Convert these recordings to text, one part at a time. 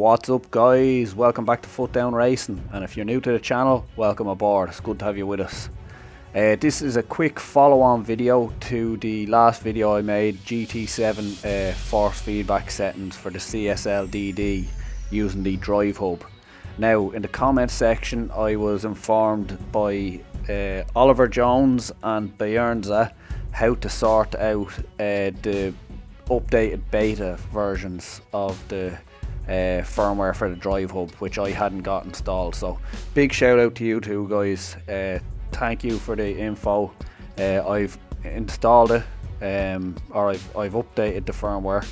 What's up guys, welcome back to Foot Down Racing, and if you're new to the channel, welcome aboard. It's good to have you with us. This is a quick follow-on video to the last video I made, GT7 force feedback settings for the CSL DD using the Drivehub. Now in the comment section I was informed by Oliver Jones and Bayernsa how to sort out the updated beta versions of the firmware for the Drivehub, which I hadn't got installed. So big shout out to you two guys. Thank you for the info. I've installed it, or I've updated the firmware.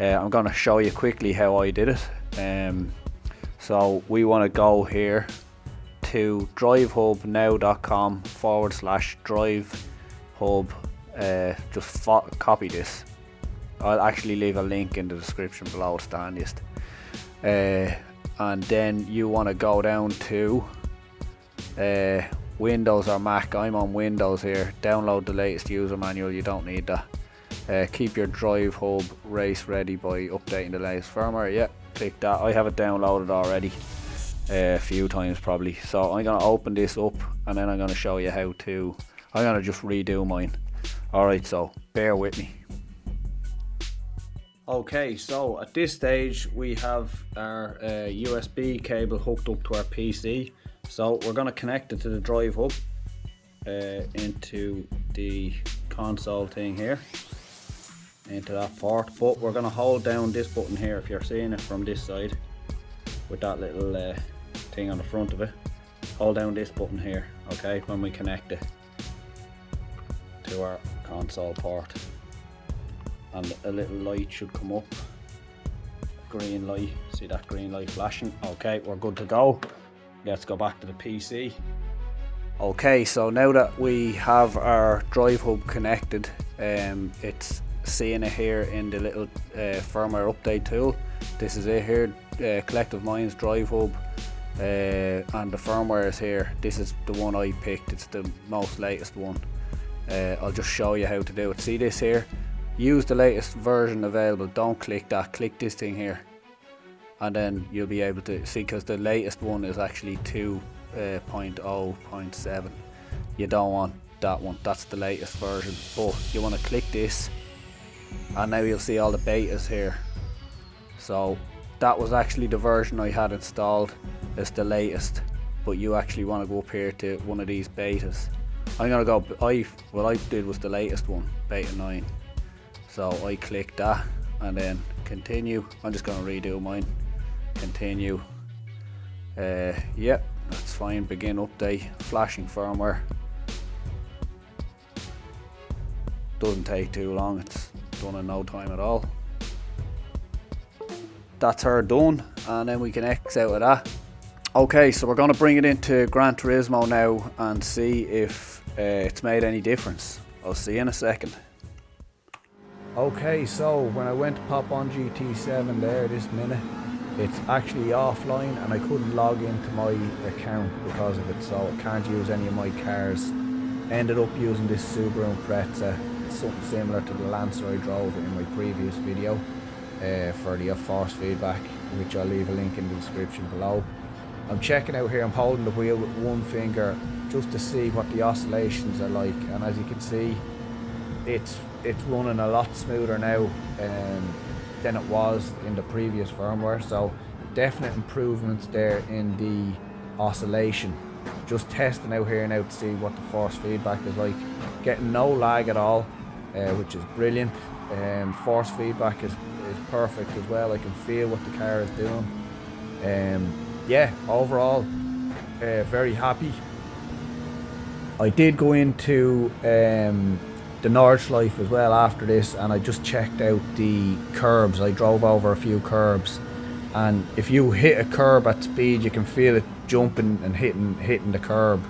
I'm going to show you quickly how I did it. So we want to go here to drivehubnow.com/drivehub. Just copy this. I'll actually leave a link in the description below, it's the handiest. And then you want to go down to Windows or Mac. I'm on Windows here. Download the latest user manual, you don't need that. Keep your Drivehub race ready by updating the latest firmware. Yeah, click that. I have it downloaded already a few times probably. So I'm going to open this up and then I'm going to show you how to, I'm going to just redo mine. Alright, so bear with me. Okay, so at this stage we have our USB cable hooked up to our PC. So we're going to connect it to the Drivehub into the console thing here, into that port. But we're going to hold down this button here, if you're seeing it from this side, with that little thing on the front of it. Hold down this button here, okay, when we connect it to our console port. And a little light should come up, green light, see that green light flashing. Okay, we're good to go. Let's go back to the PC. Okay, so now that we have our Drivehub connected, it's seeing it here in the little firmware update tool. This is it here, Collective Minds Drivehub, and the firmware is here. This is the one I picked, it's the most latest one. I'll just show you how to do it. See this here? Use the latest version available. Don't click that, click this thing here, and then you'll be able to see, because the latest one is actually 2.0.7. you don't want that one, that's the latest version. But you want to click this and now you'll see all the betas here. So that was actually the version I had installed, it's the latest, but you actually want to go up here to one of these betas. I'm gonna go, what I did was the latest one, beta 9. So I click that and then continue. I'm just going to redo mine. Continue. Yep, that's fine. Begin update. Flashing firmware. Doesn't take too long. It's done in no time at all. That's her done, and then we can X out of that. Okay, so we're going to bring it into Gran Turismo now and see if it's made any difference. I'll see you in a second. Okay, so when I went to pop on GT7 there this minute, it's actually offline and I couldn't log into my account because of it, so I can't use any of my cars. Ended up using this Subaru Impreza, something similar to the Lancer I drove in my previous video for the force feedback, which I'll leave a link in the description below. I'm checking out here, I'm holding the wheel with one finger just to see what the oscillations are like, and as you can see, it's running a lot smoother now than it was in the previous firmware, so definite improvements there in the oscillation. Just testing out here now to see what the force feedback is like. Getting no lag at all, which is brilliant. Force feedback is perfect as well. I can feel what the car is doing. Yeah, overall very happy. I did go into the Nordschleife as well after this, and I just checked out the curbs. I drove over a few curbs, and if you hit a curb at speed you can feel it jumping and hitting the curb,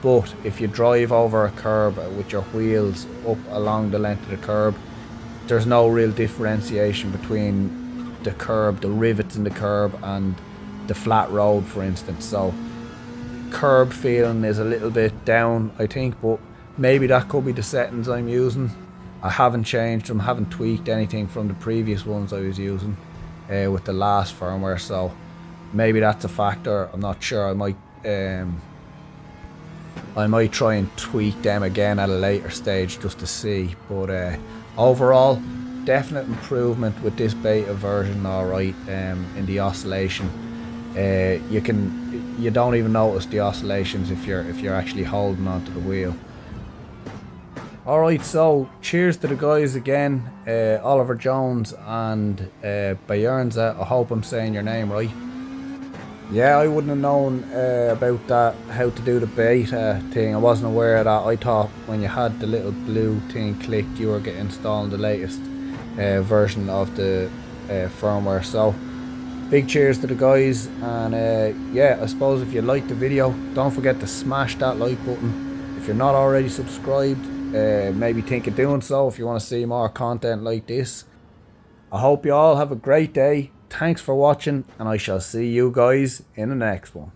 but if you drive over a curb with your wheels up along the length of the curb, there's no real differentiation between the curb, the rivets in the curb, and the flat road, for instance. So curb feeling is a little bit down, I think, but maybe that could be the settings I'm using. I haven't changed them, haven't tweaked anything from the previous ones I was using. with the last firmware, so maybe that's a factor. I'm not sure. I might try and tweak them again at a later stage just to see, but overall definite improvement with this beta version. Alright, in the oscillation, you don't even notice the oscillations if you're actually holding onto the wheel. Alright, so cheers to the guys again, Oliver Jones and Bayernsa. I hope I'm saying your name right. Yeah, I wouldn't have known about that, how to do the beta thing. I wasn't aware of that. I thought when you had the little blue thing clicked, you were getting installing the latest version of the firmware. So big cheers to the guys, and yeah, I suppose if you liked the video, don't forget to smash that like button. If you're not already subscribed, maybe think of doing so if you want to see more content like this. I hope you all have a great day. Thanks for watching, and I shall see you guys in the next one.